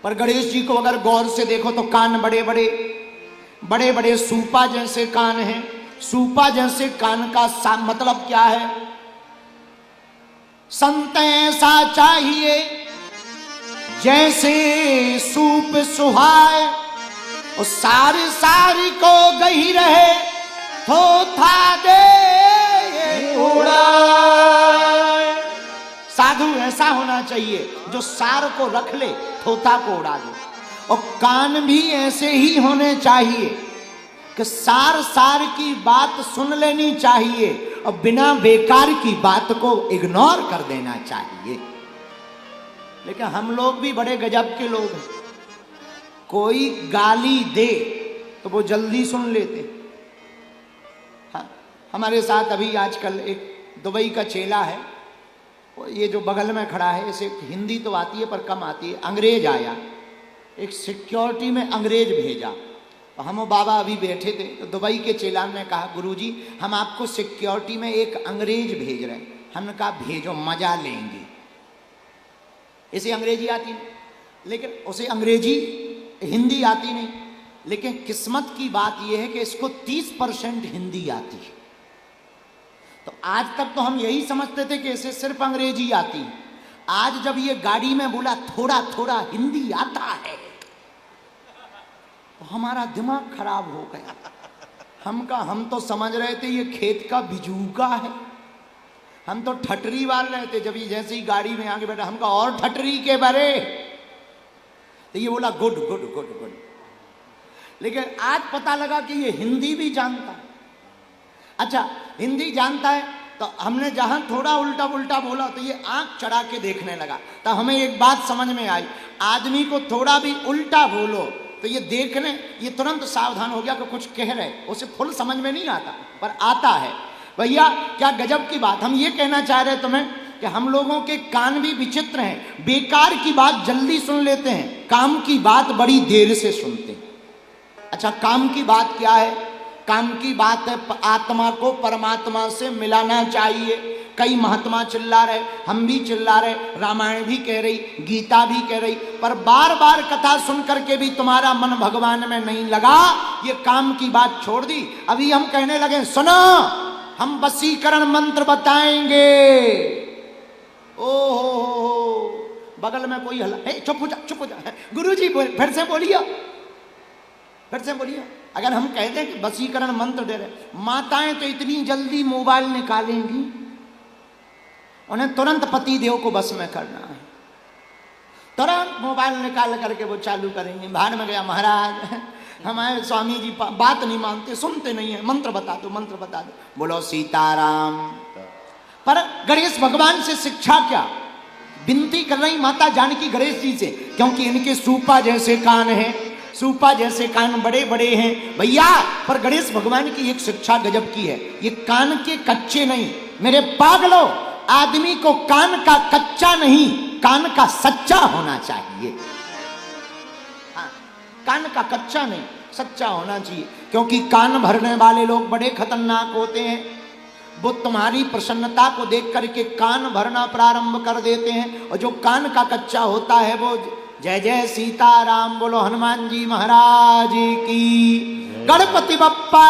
पर गणेश जी को अगर गौर से देखो तो कान बड़े बड़े बड़े बड़े सूपा जैसे कान हैं। सूपा जैसे कान का मतलब क्या है? संत ऐसा चाहिए जैसे सूप सुहाए, और सारी सारी को गही रहे थोथा दे उड़ाए। साधु ऐसा होना चाहिए जो सार को रख ले, थोथा को उड़ा दे। और कान भी ऐसे ही होने चाहिए कि सार सार की बात सुन लेनी चाहिए और बिना बेकार की बात को इग्नोर कर देना चाहिए। लेकिन हम लोग भी बड़े गजब के लोग हैं। कोई गाली दे तो वो जल्दी सुन लेते। हाँ, हमारे साथ अभी आजकल एक दुबई का चेला है, ये जो बगल में खड़ा है, इसे हिंदी तो आती है पर कम आती है। अंग्रेज आया, एक सिक्योरिटी में अंग्रेज भेजा। हम बाबा अभी बैठे थे तो दुबई के चेला ने कहा, गुरुजी हम आपको सिक्योरिटी में एक अंग्रेज भेज रहे हैं। हमने कहा भेजो, मजा लेंगे। इसे अंग्रेजी आती नहीं, लेकिन उसे अंग्रेजी हिंदी आती नहीं, लेकिन किस्मत की बात यह है कि इसको 30% हिंदी आती है। तो आज तक तो हम यही समझते थे कि इसे सिर्फ अंग्रेजी आती है। आज जब ये गाड़ी में बोला थोड़ा थोड़ा हिंदी आता है तो हमारा दिमाग खराब हो गया। हम तो समझ रहे थे ये खेत का बिजूका है, हम तो ठटरी वाल रहे थे। जब ये जैसे ही गाड़ी में आगे बैठा हमका और ठटरी के बारे, तो ये बोला गुड गुड गुड गुड। लेकिन आज पता लगा कि ये हिंदी भी जानता है। अच्छा, हिंदी जानता है तो हमने जहां थोड़ा उल्टा उल्टा बोला तो ये आंख चढ़ा के देखने लगा। तो हमें एक बात समझ में आई, आदमी को थोड़ा भी उल्टा बोलो तो ये देखने, ये तुरंत सावधान हो गया कि कुछ कह रहे। उसे फुल समझ में नहीं आता पर आता है। भैया क्या गजब की बात। हम ये कहना चाह रहे तुम्हें कि हम लोगों के कान भी विचित्र हैं। बेकार की बात जल्दी सुन लेते हैं, काम की बात बड़ी देर से सुनते हैं। अच्छा, काम की बात क्या है? काम की बात है आत्मा को परमात्मा से मिलाना चाहिए। कई महात्मा चिल्ला रहे, हम भी चिल्ला रहे, रामायण भी कह रही, गीता भी कह रही, पर बार बार कथा सुन करके भी तुम्हारा मन भगवान में नहीं लगा। ये काम की बात छोड़ दी। अभी हम कहने लगे सुनो, हम वशीकरण मंत्र बताएंगे। ओहो, बगल में कोई हला, चुप हो जा चुप हो जा। गुरुजी फिर से बोलिए, फिर से बोलिए। अगर हम कहते हैं कि वशीकरण मंत्र दे रहे, माताएं तो इतनी जल्दी मोबाइल निकालेंगी, उन्हें तुरंत पति देव को बस में करना है। तुरंत मोबाइल निकाल करके वो चालू करेंगे। बाहर में गया महाराज, हमारे स्वामी जी बात नहीं मानते, सुनते नहीं है, मंत्र बता दो, मंत्र बता दो। बोलो सीताराम। पर गणेश भगवान से शिक्षा क्या? विनती कर रही माता जानकी गणेश जी से, क्योंकि इनके सूपा जैसे कान हैं, सूपा जैसे कान बड़े बड़े हैं भैया। पर गणेश भगवान की एक शिक्षा गजब की है, ये कान के कच्चे नहीं। मेरे पागलों, आदमी को कान का कच्चा नहीं, कान का सच्चा होना चाहिए। हाँ, कान का कच्चा नहीं, सच्चा होना चाहिए। क्योंकि कान भरने वाले लोग बड़े खतरनाक होते हैं। वो तुम्हारी प्रसन्नता को देख करके कान भरना प्रारंभ कर देते हैं। और जो कान का कच्चा होता है वो जय जय सीताराम बोलो, हनुमान जी महाराज की, गणपति बप्पा।